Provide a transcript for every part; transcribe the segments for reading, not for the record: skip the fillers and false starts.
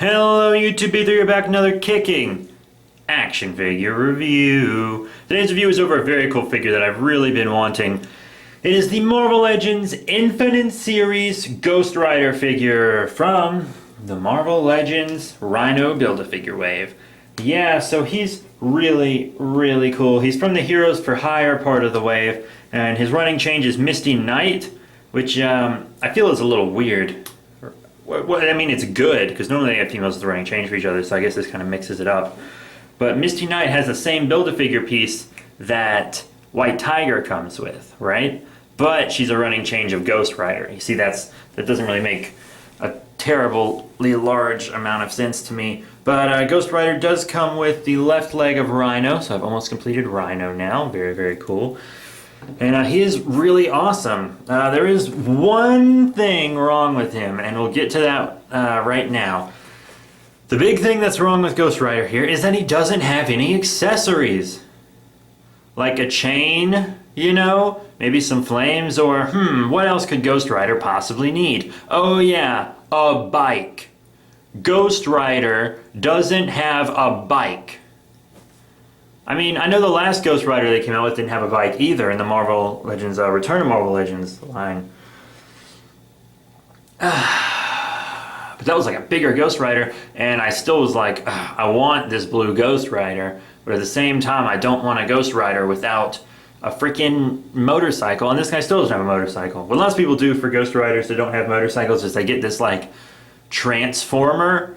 Hello YouTube, you're back with another kicking action figure review. Today's review is over a very cool figure that I've really been wanting. It is the Marvel Legends Infinite Series Ghost Rider figure from the Marvel Legends Rhino Build-A-Figure wave. Yeah, so he's really cool. He's from the Heroes for Hire part of the wave, and his running change is Misty Knight, which I feel is a little weird. Well, I mean, it's good, because normally they have females with running change for each other, so I guess this kind of mixes it up. But Misty Knight has the same Build-A-Figure piece that White Tiger comes with, right? But she's a running change of Ghost Rider. You see, that doesn't really make a terribly large amount of sense to me. But Ghost Rider does come with the left leg of Rhino, so I've almost completed Rhino now. Very cool. And he is really awesome. There is one thing wrong with him, and we'll get to that right now. The big thing that's wrong with Ghost Rider here is that he doesn't have any accessories. Like a chain, you know? Maybe some flames, or what else could Ghost Rider possibly need? Oh yeah, a bike. Ghost Rider doesn't have a bike. I mean, I know the last Ghost Rider they came out with didn't have a bike either in the Marvel Legends, Return to Marvel Legends line. But that was like a bigger Ghost Rider, and I still was like, I want this blue Ghost Rider, but at the same time, I don't want a Ghost Rider without a freaking motorcycle, and this guy still doesn't have a motorcycle. What lots of people do for Ghost Riders that don't have motorcycles is they get this like Transformer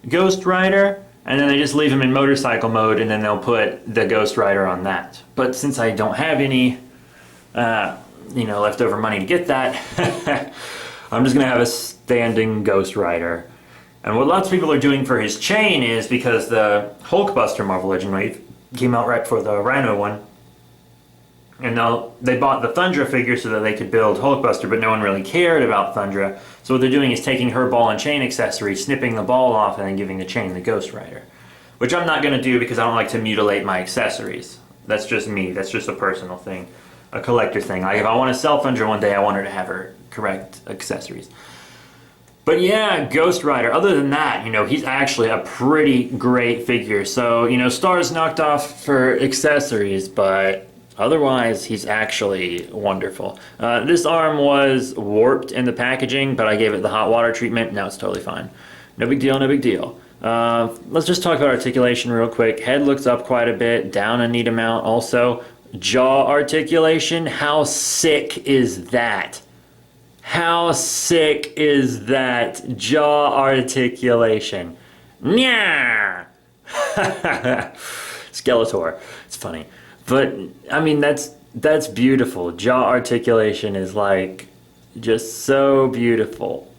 Ghost Rider, and then they just leave him in motorcycle mode, and then they'll put the Ghost Rider on that. But since I don't have any, leftover money to get that, I'm just gonna have a standing Ghost Rider. And what lots of people are doing for his chain is, because the Hulkbuster Marvel Legend wave came out right before the Rhino one, and they bought the Thundra figure so that they could build Hulkbuster, but no one really cared about Thundra. So what they're doing is taking her ball and chain accessory, snipping the ball off, and then giving the chain the Ghost Rider. Which I'm not going to do because I don't like to mutilate my accessories. That's just me. That's just a personal thing. A collector thing. Like if I want to sell Thundra one day, I want her to have her correct accessories. But yeah, Ghost Rider. Other than that, he's actually a pretty great figure. So, stars knocked off for accessories, but otherwise, he's actually wonderful. This arm was warped in the packaging, but I gave it the hot water treatment. Now it's totally fine. No big deal, no big deal. Let's just talk about articulation real quick. Head looks up quite a bit, down a neat amount also. Jaw articulation, how sick is that? How sick is that jaw articulation? Nya! Skeletor. It's funny. But, I mean, that's beautiful. Jaw articulation is, like, just so beautiful.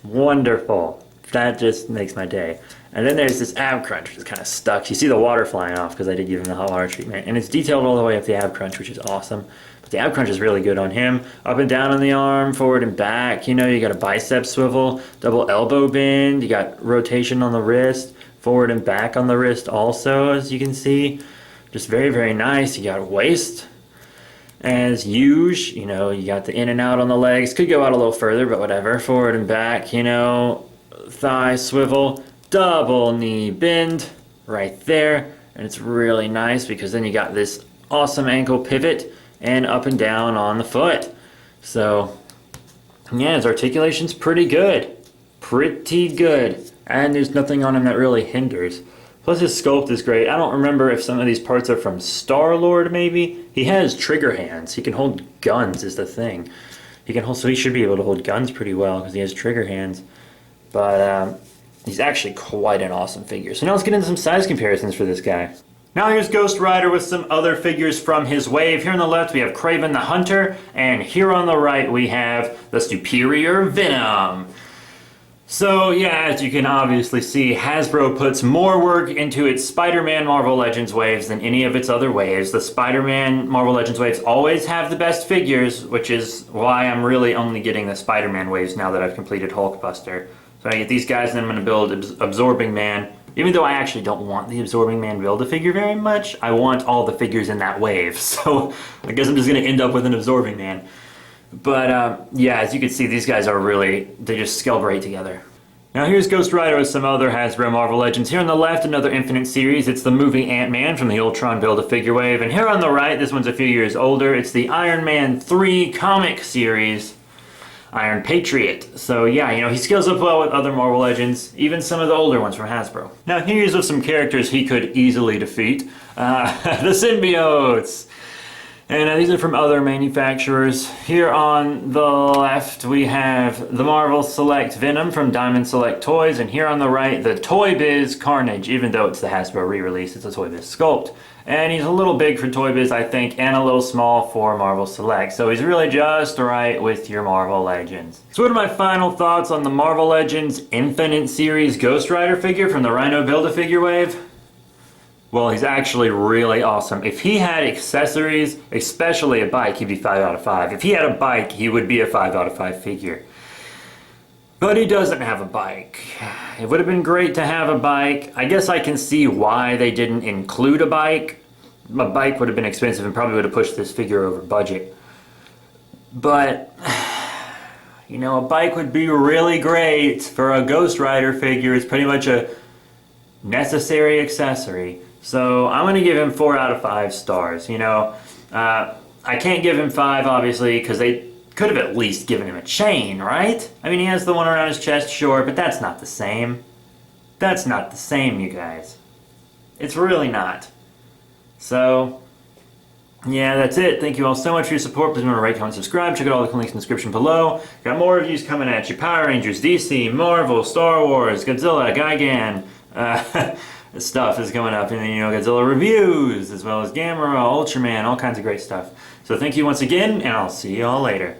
Wonderful. That just makes my day. And then there's this ab crunch, which is kind of stuck. You see the water flying off because I did give him the hot water treatment. And it's detailed all the way up the ab crunch, which is awesome. But the ab crunch is really good on him. Up and down on the arm, forward and back. You got a bicep swivel, double elbow bend. You got rotation on the wrist, forward and back on the wrist also, as you can see. Just very nice. You got waist as usual. You got the in and out on the legs. Could go out a little further, but whatever. Forward and back, thigh swivel, double knee bend right there. And it's really nice because then you got this awesome ankle pivot and up and down on the foot. So yeah, his articulation's pretty good. Pretty good. And there's nothing on him that really hinders. Plus his sculpt is great. I don't remember if some of these parts are from Star-Lord maybe. He has trigger hands. He can hold guns is the thing. So he should be able to hold guns pretty well because he has trigger hands. But he's actually quite an awesome figure. So now let's get into some size comparisons for this guy. Now here's Ghost Rider with some other figures from his wave. Here on the left we have Kraven the Hunter, and here on the right we have the Superior Venom. So yeah, as you can obviously see, Hasbro puts more work into its Spider-Man Marvel Legends waves than any of its other waves. The Spider-Man Marvel Legends waves always have the best figures, which is why I'm really only getting the Spider-Man waves now that I've completed Hulkbuster. So I get these guys, and then I'm going to build Absorbing Man. Even though I actually don't want the Absorbing Man Build-A-Figure very much, I want all the figures in that wave. So I guess I'm just going to end up with an Absorbing Man. But yeah, as you can see, these guys are really, they just scale great together. Now here's Ghost Rider with some other Hasbro Marvel Legends. Here on the left, another Infinite series. It's the movie Ant-Man from the Ultron Build-A-Figure wave. And here on the right, this one's a few years older. It's the Iron Man 3 comic series, Iron Patriot. So yeah, you know, he scales up well with other Marvel Legends, even some of the older ones from Hasbro. Now here's with some characters he could easily defeat. The symbiotes! And these are from other manufacturers. Here on the left we have the Marvel Select Venom from Diamond Select Toys, and here on the right the Toy Biz Carnage, even though it's the Hasbro re-release, it's a Toy Biz sculpt. And he's a little big for Toy Biz, I think, and a little small for Marvel Select, so he's really just right with your Marvel Legends. So what are my final thoughts on the Marvel Legends Infinite Series Ghost Rider figure from the Rhino Build-A-Figure wave? Well, he's actually really awesome. If he had accessories, especially a bike, he'd be 5 out of 5. If he had a bike, he would be a 5 out of 5 figure. But he doesn't have a bike. It would have been great to have a bike. I guess I can see why they didn't include a bike. A bike would have been expensive and probably would have pushed this figure over budget. But, you know, a bike would be really great for a Ghost Rider figure. It's pretty much a necessary accessory. So I'm going to give him 4 out of 5 stars. You know, I can't give him 5 obviously because they could have at least given him a chain, right? I mean, he has the one around his chest, sure, but that's not the same. That's not the same, you guys. It's really not. So, yeah, that's it. Thank you all so much for your support. Please remember to rate, comment, subscribe. Check out all the links in the description below. Got more reviews coming at you. Power Rangers, DC, Marvel, Star Wars, Godzilla, Gigan. Stuff is coming up, and then, you know, Godzilla reviews, as well as Gamera, Ultraman, all kinds of great stuff. So thank you once again, and I'll see you all later.